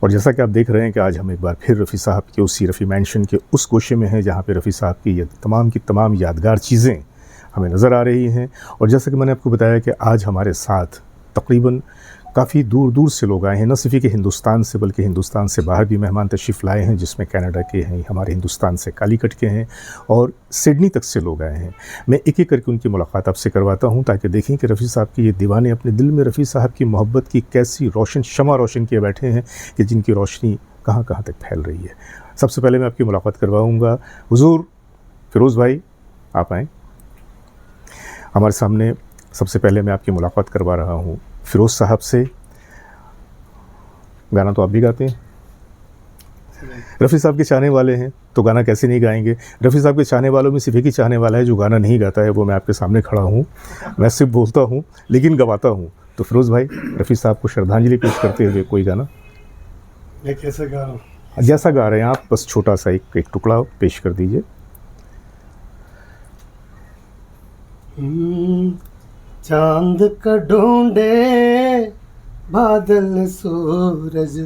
और जैसा कि आप देख रहे हैं कि आज हम एक बार फिर रफ़ी साहब के उसी रफ़ी मैंशन के उस गोशे में हैं जहाँ पे रफ़ी साहब की ये तमाम की तमाम यादगार चीज़ें हमें नज़र आ रही हैं। और जैसा कि मैंने आपको बताया कि आज हमारे साथ तकरीबन काफ़ी दूर दूर से लोग आए हैं, न सिर्फ कि हिंदुस्तान से बल्कि हिंदुस्तान से बाहर भी मेहमान तशरीफ़ लाए हैं, जिसमें कनाडा के हैं, हमारे हिंदुस्तान से कालीकट के हैं और सिडनी तक से लोग आए हैं। मैं एक एक करके उनकी मुलाकात आपसे करवाता हूं ताकि देखें कि रफ़ी साहब के ये दीवाने अपने दिल में रफ़ी साहब की मोहब्बत की कैसी रोशन शमा रोशन किए बैठे हैं कि जिनकी रोशनी कहाँ कहाँ तक फैल रही है। सबसे पहले मैं आपकी मुलाकात करवाऊँगा। हुज़ूर फ़िरोज़ भाई, आप आएँ हमारे सामने। सबसे पहले मैं आपकी मुलाकात करवा रहा हूँ फ़िरोज़ साहब से। गाना तो आप भी गाते हैं, रफ़ी साहब के चाहने वाले हैं तो गाना कैसे नहीं गाएंगे। रफ़ी साहब के चाहने वालों में सिर्फ एक ही चाहने वाला है जो गाना नहीं गाता है, वो मैं आपके सामने खड़ा हूँ। मैं सिर्फ बोलता हूँ लेकिन गवाता हूँ। तो फ़िरोज़ भाई, रफ़ी साहब को श्रद्धांजलि पेश करते हुए कोई गाना। मैं कैसे गा रहा हूँ? जैसा गा रहे हैं आप, बस छोटा सा एक टुकड़ा पेश कर दीजिए। चांद का ढूंढे बादल सूरज,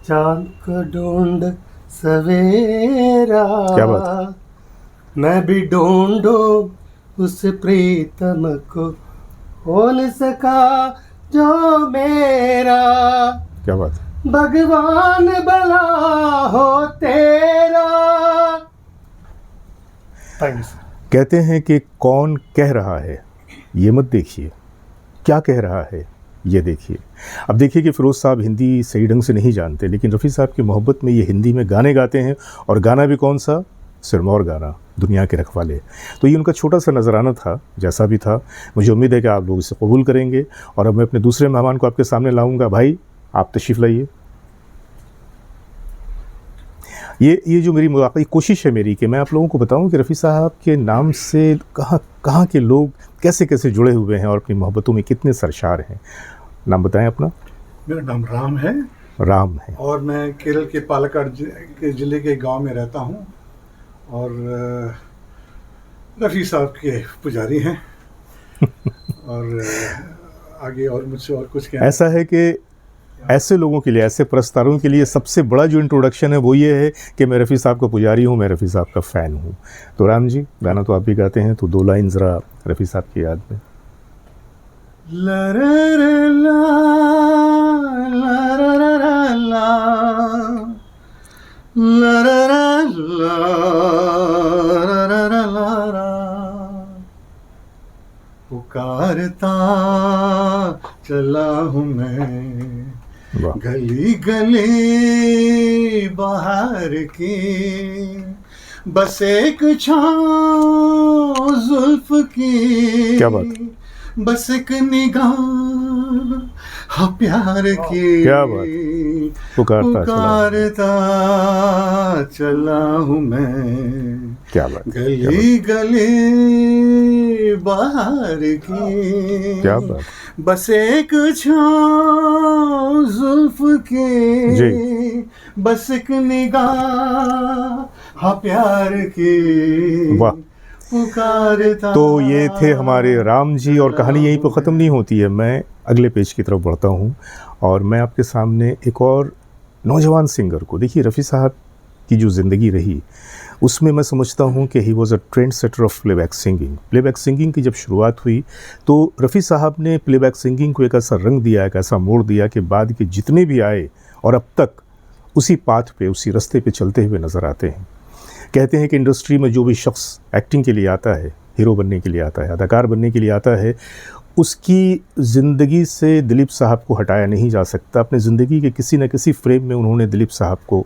चांद का ढूंढ सवेरा। क्या बात। मैं भी ढूंढो उस प्रीतम को, हो न सका जो मेरा। क्या बात। भगवान भला हो तेरा। Thank you sir. कहते हैं कि कौन कह रहा है ये मत देखिए, क्या कह रहा है ये देखिए। अब देखिए कि फ़िरोज़ साहब हिंदी सही ढंग से नहीं जानते, लेकिन रफ़ी साहब की मोहब्बत में ये हिंदी में गाने गाते हैं, और गाना भी कौन सा, सिरमौर गाना, दुनिया के रखवाले। तो ये उनका छोटा सा नजराना था, जैसा भी था। मुझे उम्मीद है कि आप लोग इसे कबूल करेंगे। और अब मैं अपने दूसरे मेहमान को आपके सामने लाऊंगा। भाई, आप तशरीफ़ लाइए। ये जो मेरी मुलाकात कोशिश है मेरी कि मैं आप लोगों को बताऊं कि रफ़ी साहब के नाम से कहाँ के लोग कैसे कैसे जुड़े हुए हैं और अपनी मोहब्बतों में कितने सरशार हैं। नाम बताएं अपना। मेरा नाम राम है। राम है। और मैं केरल के पालक्काड के ज़िले के गांव में रहता हूं और रफ़ी साहब के पुजारी हैं। और आगे और मुझसे और कुछ क्या। ऐसा है कि ऐसे लोगों के लिए, ऐसे प्रस्तारों के लिए सबसे बड़ा जो इंट्रोडक्शन है वो ये है कि मैं रफ़ी साहब का पुजारी हूँ, मैं रफ़ी साहब का फ़ैन हूँ। तो राम जी, गाना तो आप भी गाते हैं, तो 2 लाइन ज़रा रफ़ी साहब की याद में। ला रा रा ला, ला रा रा रा ला, ला रा रा ला, रा रा रा ला रा। पुकारता चला हूँ मैं गली गली बाहर की, बस एक छाँव जुल्फ की। क्या बात। बस एक निगाह प्यार की। क्या बात। पुकारता चला हूँ मैं। क्या बात। गली गली बाहर की। क्या बात। बस एक छाँव जुल्फ की जी। बस एक निगाह प्यार की। वाह। पुकारता। तो ये थे हमारे राम जी, और कहानी यहीं पर ख़त्म नहीं होती है। मैं अगले पेज की तरफ बढ़ता हूँ और मैं आपके सामने एक और नौजवान सिंगर को, देखिए रफ़ी साहब की जो ज़िंदगी रही उसमें मैं समझता हूँ कि he was a trend setter of playback singing. Playback singing की जब शुरुआत हुई तो रफ़ी साहब ने प्लेबैक सिंगिंग को एक ऐसा रंग दिया, एक ऐसा मोड़ दिया कि बाद के जितने भी आए और अब तक उसी पाथ पे, उसी रास्ते पे चलते हुए नज़र आते हैं। कहते हैं कि इंडस्ट्री में जो भी शख्स एक्टिंग के लिए आता है, हीरो बनने के लिए आता है, अदाकार बनने के लिए आता है, उसकी ज़िंदगी से दिलीप साहब को हटाया नहीं जा सकता। अपने ज़िंदगी के किसी न किसी फ्रेम में उन्होंने दिलीप साहब को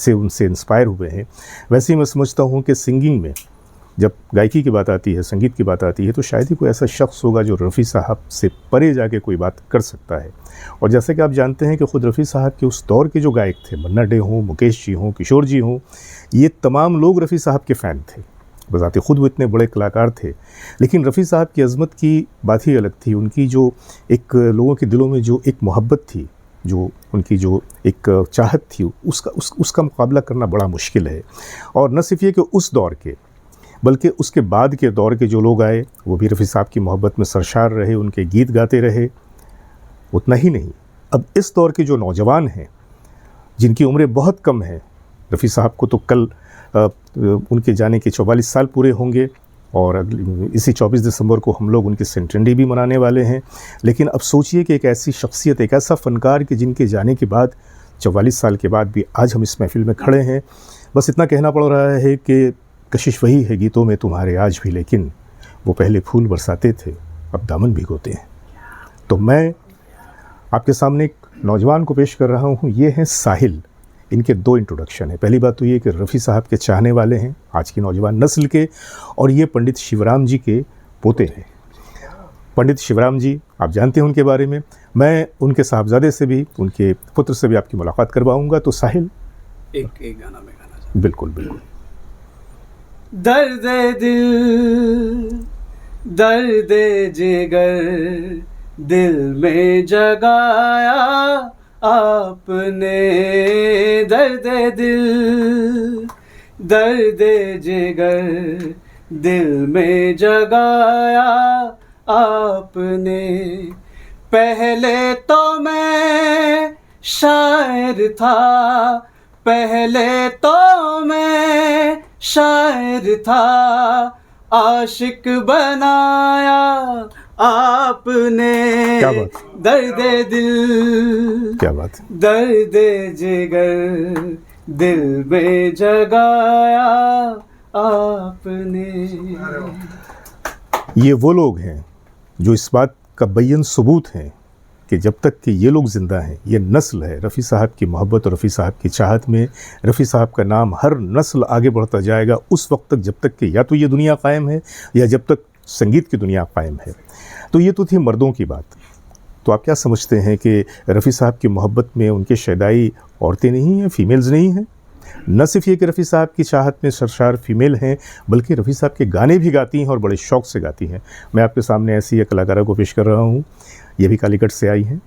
उनसे इंस्पायर हुए हैं। वैसे ही मैं समझता हूँ कि सिंगिंग में जब गायकी की बात आती है, संगीत की बात आती है, तो शायद ही कोई ऐसा शख्स होगा जो रफ़ी साहब से परे जाके कोई बात कर सकता है। और जैसे कि आप जानते हैं कि ख़ुद रफ़ी साहब के उस दौर के जो गायक थे, मन्ना डे हों, मुकेश जी हों, किशोर जी हों, ये तमाम लोग रफ़ी साहब के फ़ैन थे। बज़ाते ख़ुद वो इतने बड़े कलाकार थे, लेकिन रफ़ी साहब की अज़मत की बात ही अलग थी। उनकी जो एक लोगों के दिलों में जो एक मोहब्बत थी, जो उनकी जो एक चाहत थी, उसका मुकाबला करना बड़ा मुश्किल है। और न सिर्फ ये कि उस दौर के, बल्कि उसके बाद के दौर के जो लोग आए वो भी रफ़ी साहब की मोहब्बत में सरशार रहे, उनके गीत गाते रहे। उतना ही नहीं, अब इस दौर के जो नौजवान हैं जिनकी उम्रें बहुत कम है। रफ़ी साहब को तो कल उनके जाने के 44 साल पूरे होंगे और इसी 24 दिसंबर को हम लोग उनकी सेंटेनरी भी मनाने वाले हैं। लेकिन अब सोचिए कि एक ऐसी शख्सियत, एक ऐसा फ़नकार कि जिनके जाने के बाद 44 साल के बाद भी आज हम इस महफ़िल में खड़े हैं। बस इतना कहना पड़ रहा है कि कशिश वही है गीतों में तुम्हारे आज भी, लेकिन वो पहले फूल बरसाते थे अब दामन भिगोते हैं। तो मैं आपके सामने एक नौजवान को पेश कर रहा हूँ, ये हैं साहिल। इनके दो इंट्रोडक्शन है। पहली बात तो ये कि रफ़ी साहब के चाहने वाले हैं आज की नौजवान नस्ल के, और ये पंडित शिवराम जी के पोते हैं। पंडित शिवराम जी, आप जानते हैं उनके बारे में। मैं उनके साहबजादे से भी, उनके पुत्र से भी आपकी मुलाकात करवाऊंगा। तो साहिल, एक गाना में गाना चाहता बिल्कुल बिल्कुल। दर्द दिल दर्द जिगर दिल में जगाया आपने, दर्द दिल दर्द जिगर दिल में जगाया आपने। पहले तो मैं शायर था, पहले तो मैं शायर था, आशिक बनाया आपने। क्या बात, दर्द दिल, क्या बात, दर्द जिगर दिल में जगाया आपने। ये वो लोग हैं जो इस बात का बैन सबूत हैं कि जब तक कि ये लोग ज़िंदा हैं, ये नस्ल है, रफ़ी साहब की मोहब्बत और रफ़ी साहब की चाहत में रफ़ी साहब का नाम हर नस्ल आगे बढ़ता जाएगा उस वक्त तक, जब तक कि या तो ये दुनिया कायम है या जब तक संगीत की दुनिया कायम है। तो ये तो थी मर्दों की बात। तो आप क्या समझते हैं कि रफ़ी साहब की मोहब्बत में उनके शैदाई औरतें नहीं हैं, फ़ीमेल्स नहीं हैं? न सिर्फ ये कि रफ़ी साहब की चाहत में सरशार फ़ीमेल हैं, बल्कि रफ़ी साहब के गाने भी गाती हैं और बड़े शौक़ से गाती हैं। मैं आपके सामने ऐसी एक कलाकारा को पेश कर रहा हूँ। ये भी कालीकट से आई हैं।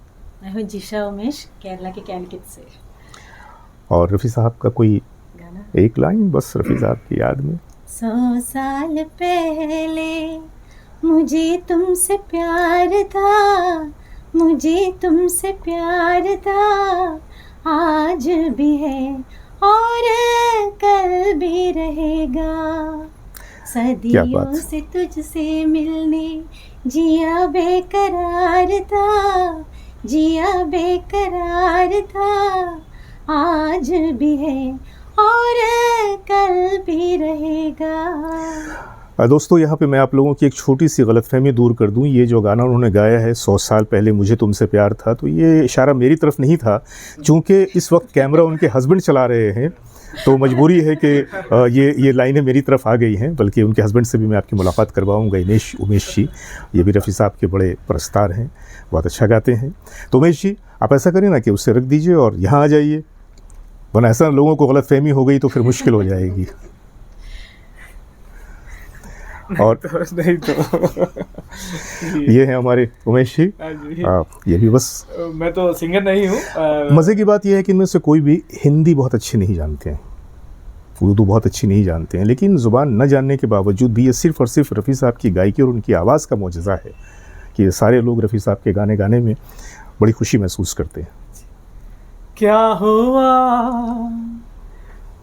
मैं हूँ जिशा उमेश, केरला के कैलकट से। और रफ़ी साहब का कोई गाना एक लाइन बस रफ़ी साहब की याद में। 100 साल पहले मुझे तुमसे प्यार था, मुझे तुमसे प्यार था, आज भी है और कल भी रहेगा। सदियों से तुझसे मिलने जिया बेकरार था, जिया बेकरार था, आज भी है और कल भी रहेगा। दोस्तों, यहाँ पे मैं आप लोगों की एक छोटी सी गलतफहमी दूर कर दूँ। ये जो गाना उन्होंने गाया है 100 साल पहले मुझे तुमसे प्यार था, तो ये इशारा मेरी तरफ नहीं था। चूँकि इस वक्त कैमरा उनके हस्बैंड चला रहे हैं तो मजबूरी है कि ये लाइनें मेरी तरफ आ गई हैं। बल्कि उनके हस्बैंड से भी मैं आपकी मुलाकात करवाऊँगा, उमेश जी। ये भी रफ़ी साहब के बड़े परस्तार हैं, बहुत अच्छा गाते हैं। तो उमेश जी, आप ऐसा करें ना कि उससे रख दीजिए और यहाँ आ जाइए, वरना ऐसा लोगों को गलतफहमी हो गई तो फिर मुश्किल हो जाएगी। और नहीं तो ये हैं हमारे उमेश जी। ये भी बस, मैं तो सिंगर नहीं हूँ। मज़े की बात यह है कि इनमें से कोई भी हिंदी बहुत अच्छी नहीं जानते हैं, उर्दू बहुत अच्छी नहीं जानते हैं, लेकिन ज़ुबान न जानने के बावजूद भी ये सिर्फ़ और सिर्फ रफ़ी साहब की गायकी और उनकी आवाज़ का मोजज़ा है कि ये सारे लोग रफ़ी साहब के गाने गाने में बड़ी खुशी महसूस करते हैं। क्या हुआ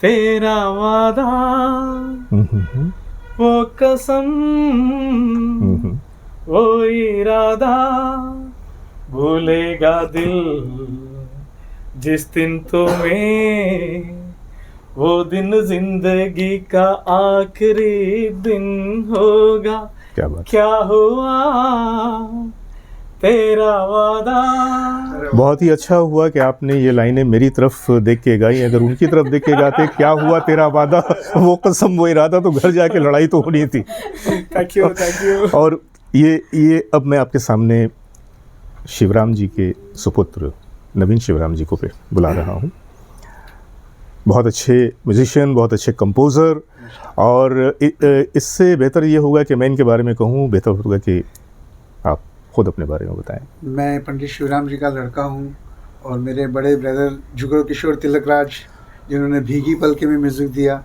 तेरा वादा, वो कसम वो इरादा, भूलेगा दिल जिस दिन तुम्हें, वो दिन जिंदगी का आखिरी दिन होगा। क्या बात, क्या हुआ तेरा वादा। बहुत ही अच्छा हुआ कि आपने ये लाइनें मेरी तरफ देख के गाई। अगर उनकी तरफ देख के गाते क्या हुआ तेरा वादा, वो कसम वो इरादा, तो घर जाके लड़ाई तो होनी थी। Thank you. और ये अब मैं आपके सामने शिवराम जी के सुपुत्र नवीन शिवराम जी को पे बुला रहा हूँ। बहुत अच्छे म्यूजिशियन, बहुत अच्छे कंपोज़र, और इससे बेहतर ये होगा कि मैं इनके बारे में कहूँ, बेहतर होगा कि आप खुद अपने बारे में बताएं। मैं पंडित शिवराम जी का लड़का हूँ और मेरे बड़े ब्रदर जुगल किशोर तिलक राज, जिन्होंने भीगी पलके में म्यूज़िक दिया,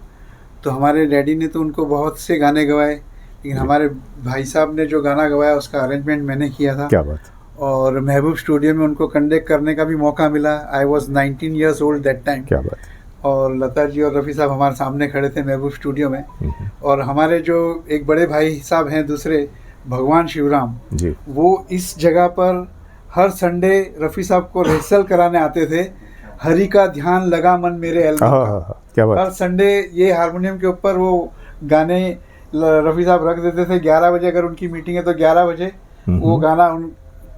तो हमारे डैडी ने तो उनको बहुत से गाने गवाए, लेकिन हमारे भाई साहब ने जो गाना गवाया उसका अरेंजमेंट मैंने किया था। क्या बात। और महबूब स्टूडियो में उनको कंडक्ट करने का भी मौका मिला। I was 19 years old that time. क्या बात है। और लता जी और रफ़ी साहब हमारे सामने खड़े थे महबूब स्टूडियो में। और हमारे जो एक बड़े भाई साहब हैं दूसरे, भगवान शिवराम जी, वो इस जगह पर हर संडे रफ़ी साहब को रिहर्सल कराने आते थे। हरि का ध्यान लगा मन मेरे एल्बम का। क्या बात। हर संडे ये हारमोनियम के ऊपर वो गाने रफ़ी साहब रख देते थे। 11 बजे अगर उनकी मीटिंग है तो 11 बजे वो गाना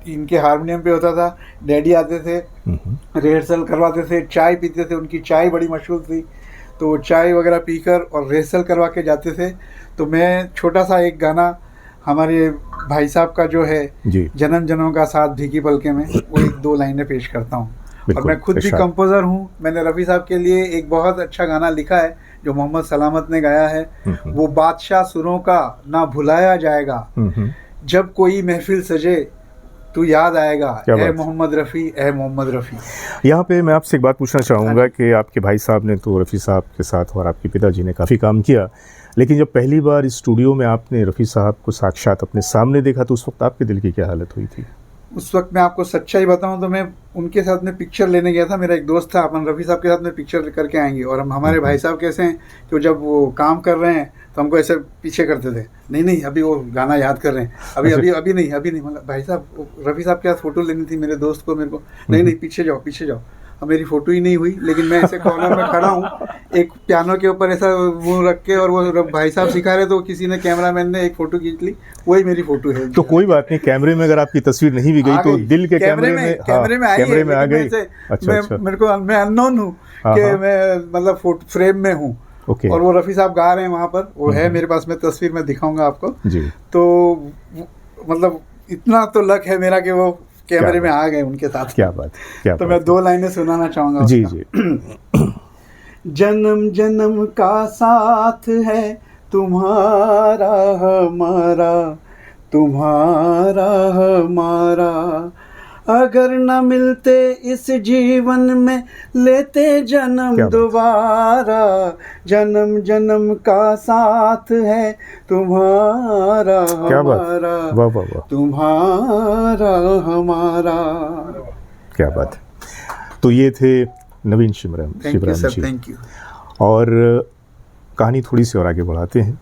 इनके हारमोनियम पे होता था। डैडी आते थे, रिहर्सल करवाते थे, चाय पीते थे। उनकी चाय बड़ी मशहूर थी, तो चाय वगैरह पीकर और रिहर्सल करवा के जाते थे। तो मैं छोटा सा एक गाना हमारे भाई साहब का जो है जी, जन्म जन्मों का साथ भीगी पलके में, वो 1-2 लाइनें पेश करता हूँ। और बिल्कुल, मैं खुद भी इरशाद। कंपोज़र हूँ। मैंने रफ़ी साहब के लिए एक बहुत अच्छा गाना लिखा है जो मोहम्मद सलामत ने गाया है। वो बादशाह सुरों का ना भुलाया जाएगा, जब कोई महफिल सजे तू याद आएगा, क्या ए बात। मोहम्मद रफ़ी, ए मोहम्मद रफ़ी। यहाँ पे मैं आपसे एक बात पूछना चाहूँगा कि आपके भाई साहब ने तो रफ़ी साहब के साथ और आपके पिताजी ने काफ़ी काम किया, लेकिन जब पहली बार इस स्टूडियो में आपने रफ़ी साहब को साक्षात अपने सामने देखा तो उस वक्त आपके दिल की क्या हालत हुई थी? उस वक्त मैं आपको सच्चाई बताऊं तो मैं उनके साथ में पिक्चर लेने गया था। मेरा एक दोस्त था, अपन रफ़ी साहब के साथ में पिक्चर करके आएंगे। और हमारे भाई साहब कैसे हैं कि जब वो काम कर रहे हैं तो हमको ऐसे पीछे करते थे, नहीं अभी वो गाना याद कर रहे हैं, अभी नहीं। मतलब भाई साहब, रफ़ी साहब के साथ फ़ोटो लेनी थी मेरे दोस्त को, मेरे को नहीं पीछे जाओ। अब मेरी फ़ोटो ही नहीं हुई, लेकिन मैं ऐसे कॉर्नर में खड़ा हूँ, एक पियानो के ऊपर ऐसा मुँह रख के, और वो भाई साहब सिखा रहे तो किसी ने, कैमरामैन ने एक फ़ोटो खींच ली, वही मेरी फ़ोटो है। तो कोई बात नहीं, कैमरे में अगर आपकी तस्वीर नहीं भी गई तो दिल के कैमरे में आ गई। अच्छा। मेरे को, मैं अननोन हूँ कि मैं मतलब फ्रेम में हूँ। ओके। और वो रफ़ी साहब गा रहे हैं वहाँ पर, वो है मेरे पास में तस्वीर, मैं दिखाऊंगा आपको जी। तो मतलब इतना तो लक है मेरा कि वो कैमरे में आ गए उनके साथ। क्या बात, क्या तो बात। मैं 2 लाइनें सुनाना चाहूँगा जी उसका। जी। जन्म जन्म का साथ है तुम्हारा हमारा, तुम्हारा हमारा, अगर न मिलते इस जीवन में लेते जन्म दोबारा, जन्म जन्म का साथ है तुम्हारा हमारा, तुम्हारा हमारा। क्या बात है। तो ये थे नवीन शिवराम जी। Thank you. और कहानी थोड़ी सी और आगे बढ़ाते हैं।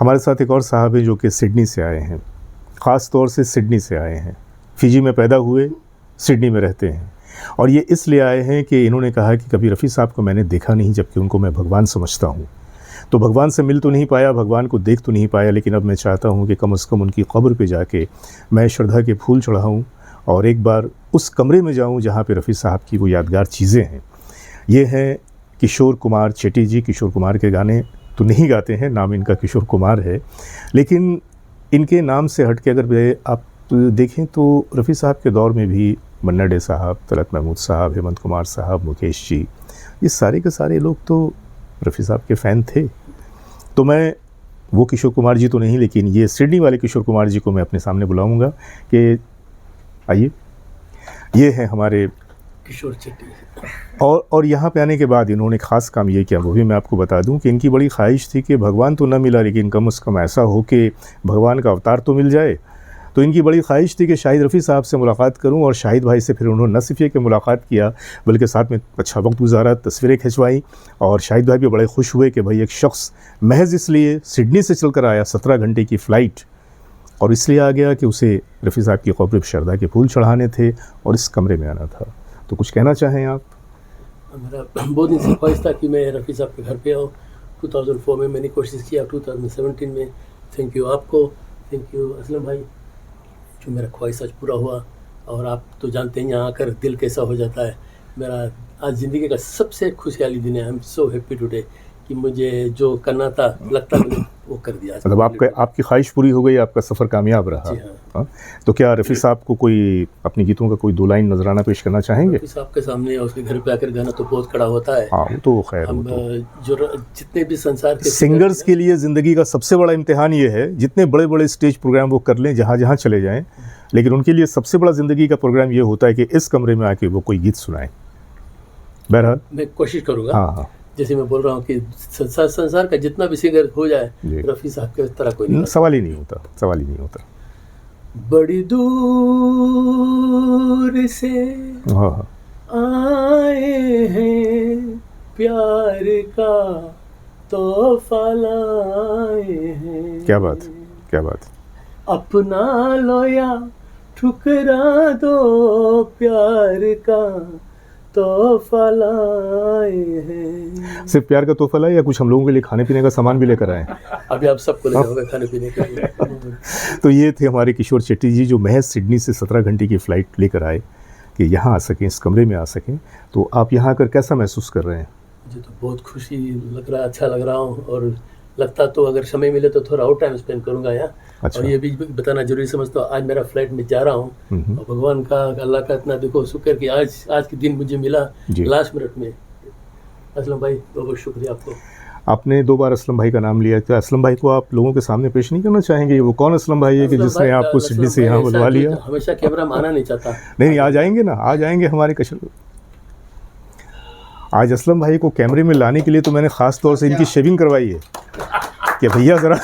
हमारे साथ एक और साहब हैं जो कि सिडनी से आए हैं, ख़ास तौर से सिडनी से आए हैं। फिजी में पैदा हुए, सिडनी में रहते हैं, और ये इसलिए आए हैं कि इन्होंने कहा कि कभी रफ़ी साहब को मैंने देखा नहीं, जबकि उनको मैं भगवान समझता हूँ। तो भगवान से मिल तो नहीं पाया, भगवान को देख तो नहीं पाया, लेकिन अब मैं चाहता हूँ कि कम से कम उनकी कब्र पे जाके मैं श्रद्धा के फूल चढ़ाऊँ और एक बार उस कमरे में जाऊँ जहाँ पे रफ़ी साहब की वो यादगार चीज़ें हैं। ये हैं किशोर कुमार चेटी जी। किशोर कुमार के गाने तो नहीं गाते हैं, नाम इनका किशोर कुमार है, लेकिन इनके नाम से हट के अगर आप देखें तो रफ़ी साहब के दौर में भी मन्ना डे साहब, तलत महमूद साहब, हेमंत कुमार साहब, मुकेश जी, ये सारे के सारे लोग तो रफ़ी साहब के फ़ैन थे। तो मैं वो किशोर कुमार जी तो नहीं, लेकिन ये सिडनी वाले किशोर कुमार जी को मैं अपने सामने बुलाऊंगा कि आइए, ये हैं हमारे किशोर चेटी। और यहाँ पे आने के बाद इन्होंने ख़ास काम ये किया, वो भी मैं आपको बता दूं कि इनकी बड़ी ख्वाहिश थी कि भगवान तो न मिला, लेकिन कम से कम ऐसा हो कि भगवान का अवतार तो मिल जाए। तो इनकी बड़ी ख्वाहिश थी कि शाहिद रफ़ी साहब से मुलाकात करूं, और शाहिद भाई से फिर उन्होंने न सिर्फ ये कि मुलाकात किया, बल्कि साथ में अच्छा वक्त गुजारा, तस्वीरें खिंचवाई। और शाहिद भाई भी बड़े खुश हुए कि भाई एक शख्स महज इसलिए सिडनी से चल कर आया, 17 घंटे की फ़्लाइट, और इसलिए आ गया कि उसे रफ़ी साहब की कब्र पर श्रद्धा के फूल चढ़ाने थे और इस कमरे में आना था। तो कुछ कहना चाहें आप? मेरा बहुत दिन से ख्वाहिश था कि मैं रफ़ी साहब के घर पे आऊँ। 2004 में मैंने कोशिश किया, 2017 में। थैंक यू आपको, थैंक यू असलम भाई, जो मेरा ख्वाहिश आज पूरा हुआ। और आप तो जानते हैं यहाँ आकर दिल कैसा हो जाता है। मेरा आज ज़िंदगी का सबसे खुशहाली दिन है। I am so happy today कि मुझे जो करना था, लगता मैंने वो कर दिया। मतलब आपकी ख्वाहिश पूरी हो गई, आपका सफ़र कामयाब रहा। जी हाँ। तो क्या रफ़ी साहब को कोई अपने गीतों का कोई 2 लाइन नजराना पेश करना चाहेंगे? रफ़ी साहब के सामने उसके घर पे आकर गाना तो बहुत खड़ा होता है। हाँ, वो तो खैर, हम जो जितने भी संसार के सिंगर्स के लिए ज़िंदगी का सबसे बड़ा इम्तिहान ये है, जितने बड़े बड़े स्टेज प्रोग्राम वो कर लें, जहाँ जहाँ चले जाएँ, लेकिन उनके लिए सबसे बड़ा ज़िंदगी का प्रोग्राम ये होता है कि इस कमरे में आके वो कोई गीत सुनाएं। बहरहाल मैं कोशिश करूँगा। हाँ, जैसे मैं बोल रहा हूँ कि संसार का जितना भी सिंगर हो जाए, रफ़ी साहब के तरह कोई नहीं। सवाल ही नहीं होता। बड़ी दूर से हाँ, आए हैं, प्यार का तोहफा लाए हैं। क्या बात, क्या बात। अपना लो या ठुकरा दो, प्यार का तोहफा लाए हैं। सिर्फ प्यार का तोहफा लाए या कुछ हम लोगों के लिए खाने पीने का सामान भी लेकर आए? अभी आप सबको ले जाओगे खाने पीने के लिए। तो ये थे हमारे किशोर शेट्टी जी, जो महज सिडनी से 17 घंटे की फ़्लाइट लेकर आए कि यहाँ आ सकें, इस कमरे में आ सकें। तो आप यहाँ आकर कैसा महसूस कर रहे हैं? मुझे तो बहुत खुशी लग रहा है, अच्छा लग रहा हूँ, और लगता तो अगर समय मिले तो थोड़ा और टाइम स्पेंड करूँगा यहाँ। अच्छा। और ये भी बताना जरूरी समझता हूँ, आज मेरा फ्लाइट में जा रहा हूँ, और भगवान का, अल्लाह का इतना देखो शुक्र कि आज के दिन मुझे मिला जी। लास्ट मिनट में। असलम भाई बहुत बहुत शुक्रिया आपको। आपने 2 बार असलम भाई का नाम लिया, क्या असलम भाई को आप लोगों के सामने पेश नहीं करना चाहेंगे? वो कौन असलम भाई है कि असलम जिसने भाई, आपको असलम सिडनी से भाई यहाँ ऐसा बुलवा कि लिया? हमेशा कैमरा में आना नहीं चाहता। नहीं, आ जाएंगे ना, आ जाएंगे हमारे कशर। आज असलम भाई को कैमरे में लाने के लिए तो मैंने ख़ास तौर से इनकी शेविंग करवाई है कि भैया ज़रा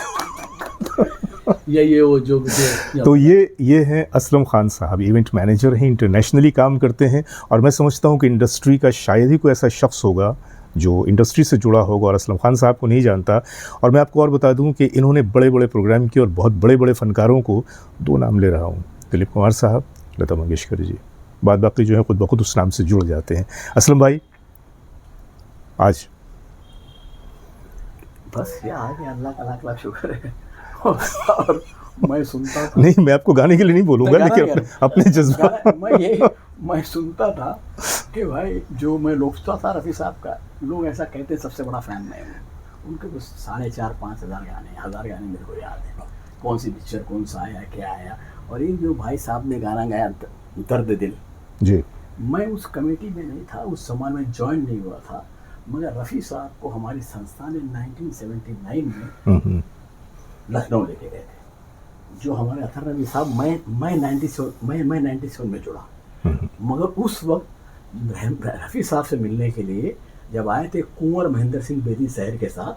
ये वो जो मुझे तो ये हैं असलम खान साहब, इवेंट मैनेजर हैं, इंटरनेशनली काम करते हैं। और मैं समझता हूँ कि इंडस्ट्री का शायद ही कोई ऐसा शख्स होगा जो इंडस्ट्री से जुड़ा होगा और असलम खान साहब को नहीं जानता। और मैं आपको और बता दूं कि इन्होंने बड़े बड़े प्रोग्राम किए और बहुत बड़े बड़े फ़नकारों को, 2 नाम ले रहा हूं, दिलीप कुमार साहब, लता मंगेशकर जी, बाद बाकी जो है खुद ब खुद उस नाम से जुड़ जाते हैं। असलम भाई आज बस ये आ गया, अल्लाह का लाख लाख शुक्र है। और मैं सुनता था, नहीं, मैं आपको गाने के लिए नहीं बोलूँगा, लेकिन अपने जज्बा मैं सुनता था कि भाई जो मैं लोचता था रफ़ी साहब का, लोग ऐसा कहते सबसे बड़ा फ़ैन मैं हूँ उनके। बस 4,500-5,000 गाने, 1000 गाने मेरे को याद है, कौन सी पिक्चर, कौन सा आया, क्या आया। और एक जो भाई साहब ने गाना गाया दर्द दिल जी, मैं उस कमेटी में नहीं था, उस समय में ज्वाइन नहीं हुआ था, मगर रफ़ी साहब को हमारी संस्था ने 1979 में लखनऊ लेके गए थे। जो हमारे अथर नबी साहब, मैं 97 में जुड़ा, मगर उस वक्त रफ़ी साहब से मिलने के लिए जब आए थे कुंवर महेंद्र सिंह बेदी शहर के साथ,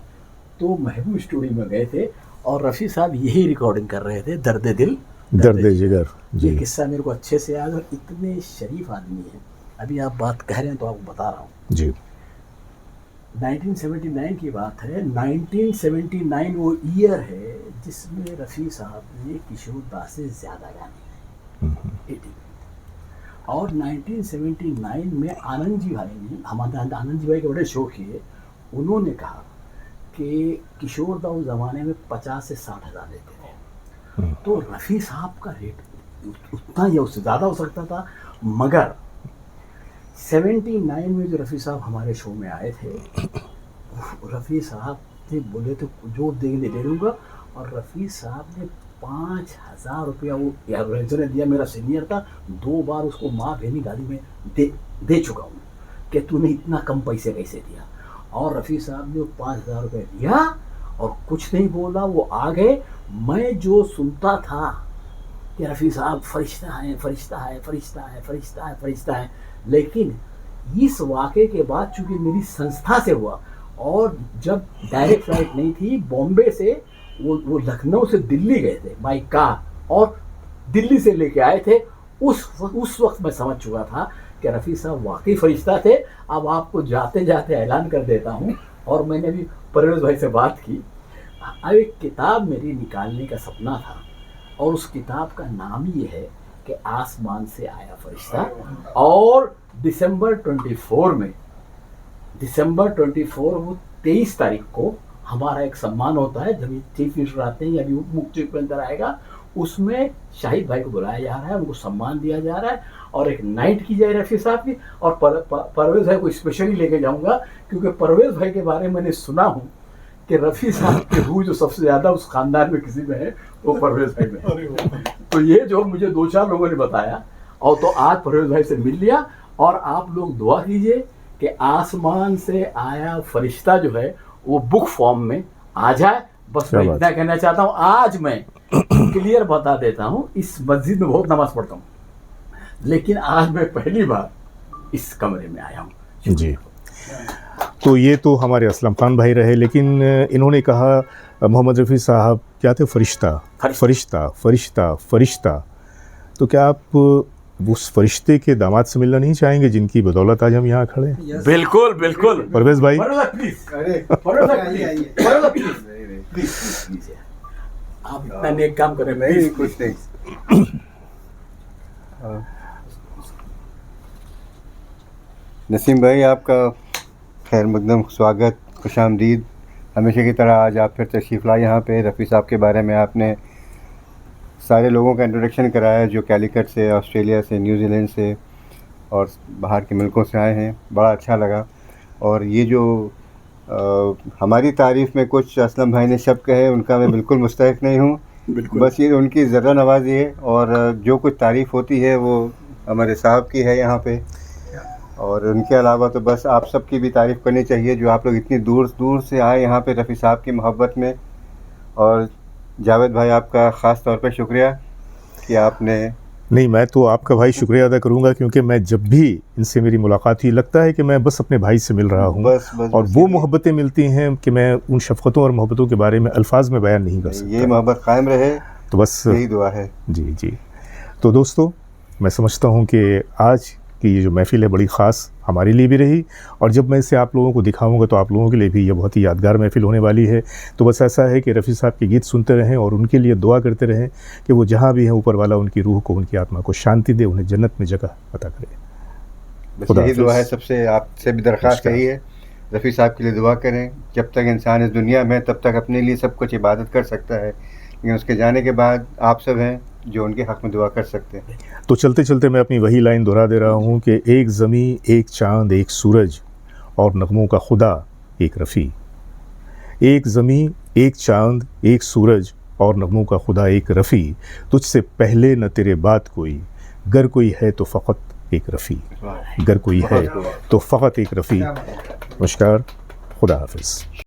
तो महबूब स्टूडियो में गए थे और रफ़ी साहब यही रिकॉर्डिंग कर रहे थे, दर्द दिल दर्द जिगर। ये किस्सा मेरे को अच्छे से याद है। और इतने शरीफ आदमी हैं, अभी आप बात कह रहे हैं तो आपको बता रहा हूँ जी। 1979 की बात है। 1979 वो ईयर है जिसमें रफ़ी साहब ने किशोर दास से ज़्यादा गाने गाए। और 1979 में आनंद जी भाई ने, हमारे आनंद जी भाई के बड़े शो किए, उन्होंने कहा कि किशोर दा उस ज़माने में 50 से 60 हज़ार लेते थे, तो रफ़ी साहब का रेट उतना या उससे ज़्यादा हो सकता था। मगर 79 में जो रफ़ी साहब हमारे शो में आए थे, रफ़ी साहब ने बोले तो जो देंगे दे दूँगा, और रफ़ी साहब ने 5,000 रुपया वो एवरेजर ने दिया। मेरा सीनियर था, 2 बार उसको माँ बहनी गाली में दे चुका हूँ कि तूने इतना कम पैसे कैसे दिया। और रफ़ी साहब ने 5,000 रुपये दिया और कुछ नहीं बोला, वो आ गए। मैं जो सुनता था कि रफ़ी साहब फरिश्ता है, फरिश्ता है, फरिश्ता है, फरिश्ता है, फरिश्ता है, लेकिन इस वाक़े के बाद चूँकि मेरी संस्था से हुआ, और जब डायरेक्ट फ्लाइट नहीं थी बॉम्बे से, वो लखनऊ से दिल्ली गए थे बाई कार, और दिल्ली से लेके आए थे, उस वक्त मैं समझ चुका था कि रफ़ी साहब वाकई फरिश्ता थे। अब आपको जाते जाते ऐलान कर देता हूँ, और मैंने भी परवेज़ भाई से बात की, अब एक किताब मेरी निकालने का सपना था, और उस किताब का नाम ये है कि आसमान से आया फरिश्ता। और दिसंबर 24 वो 23 तारीख को हमारा एक सम्मान होता है, जब चीफ मिनिस्टर आते हैं या अभी मुख्य के अंदर आएगा, उसमें शाहिद भाई को बुलाया जा रहा है, उनको सम्मान दिया जा रहा है, और एक नाइट की जाए रफ़ी साहब की। और परवेज़ भाई को स्पेशली लेके जाऊंगा, क्योंकि परवेज़ भाई के बारे में मैंने सुना हूँ कि रफ़ी साहब के रूह जो सबसे ज़्यादा उस खानदान में किसी में है, वो परवेज़ भाई में है। तो ये जो मुझे 2-4 लोगों ने बताया, और तो आज परवेज़ भाई से मिल लिया। और आप लोग दुआ कीजिए कि आसमान से आया फरिश्ता जो है वो बुक फॉर्म में आ जाए। बस मैं इतना कहना चाहता हूँ। आज मैं क्लियर बता देता हूँ, इस मस्जिद में बहुत नमाज पढ़ता हूँ, लेकिन आज मैं पहली बार इस कमरे में आया हूँ जी। तो ये तो हमारे असलम खान भाई रहे, लेकिन इन्होंने कहा मोहम्मद रफ़ी साहब क्या थे, फरिश्ता फरिश्ता फरिश्ता फरिश्ता। तो क्या आप उस फरिश्ते के दामाद से मिलना नहीं चाहेंगे जिनकी बदौलत आज हम यहाँ खड़े हैं? बिल्कुल बिल्कुल। परवेज़ भाई, प्लीज आप इतना नेक काम कर रहे हैं। कुछ नहीं। नसीम भाई, आपका खैर मकदम स्वागत, खुशामदीद। हमेशा की तरह आज आप फिर तशरीफ़ लाए यहाँ पे। रफ़ी साहब के बारे में आपने सारे लोगों का इंट्रोडक्शन कराया जो कैलिकट से, ऑस्ट्रेलिया से, न्यूजीलैंड से और बाहर के मुल्कों से आए हैं। बड़ा अच्छा लगा। और ये जो हमारी तारीफ़ में कुछ असलम भाई ने शब्द कहे, उनका मैं बिल्कुल मुस्तहिक नहीं हूँ। बस ये उनकी ज़रा नवाज़ी है, और जो कुछ तारीफ़ होती है वो हमारे साहब की है यहाँ पे। और उनके अलावा तो बस आप सब की भी तारीफ़ करनी चाहिए जो आप लोग इतनी दूर दूर से आए यहाँ पे रफ़ी साहब की मोहब्बत में। और जावेद भाई, आपका ख़ास तौर पे शुक्रिया कि आपने। नहीं, मैं तो आपका भाई शुक्रिया अदा करूंगा, क्योंकि मैं जब भी इनसे मेरी मुलाकात हुई लगता है कि मैं बस अपने भाई से मिल रहा हूं। बस और वो मोहब्बतें मिलती हैं कि मैं उन शफ़क़तों और मोहब्बतों के बारे में अल्फाज में बयान नहीं कर सकता। ये मोहब्बत कायम रहे, तो बस यही दुआ है। जी जी। तो दोस्तों, मैं समझता हूं कि आज की ये जो महफ़िल है बड़ी ख़ास हमारे लिए भी रही, और जब मैं इसे आप लोगों को दिखाऊंगा तो आप लोगों के लिए भी ये बहुत ही यादगार महफ़िल होने वाली है। तो बस ऐसा है कि रफ़ी साहब के गीत सुनते रहें और उनके लिए दुआ करते रहें कि वो जहाँ भी हैं ऊपर वाला उनकी रूह को, उनकी आत्मा को शांति दे, उन्हें जन्नत में जगह अता करे। बस खुदा यही हाफ़िज़। दुआ है, सबसे आपसे भी दरख्वास्त यही है, रफ़ी साहब के लिए दुआ करें। जब तक इंसान इस दुनिया में, तब तक अपने लिए सब कुछ इबादत कर सकता है, लेकिन उसके जाने के बाद आप सब हैं जो उनके हक़ में दुआ कर सकते हैं। तो चलते चलते मैं अपनी वही लाइन दोहरा दे रहा हूँ कि एक ज़मीं, एक चाँद, एक सूरज और नग़मों का खुदा एक रफ़ी। एक ज़मीं, एक चाँद, एक सूरज और नग़मों का खुदा एक रफ़ी। तुझसे पहले न तेरे बाद कोई, गर कोई है तो फ़क़त एक रफ़ी। गर कोई है तो फ़क़त एक रफ़ी। नमस्कार, खुदा हाफ़िज़।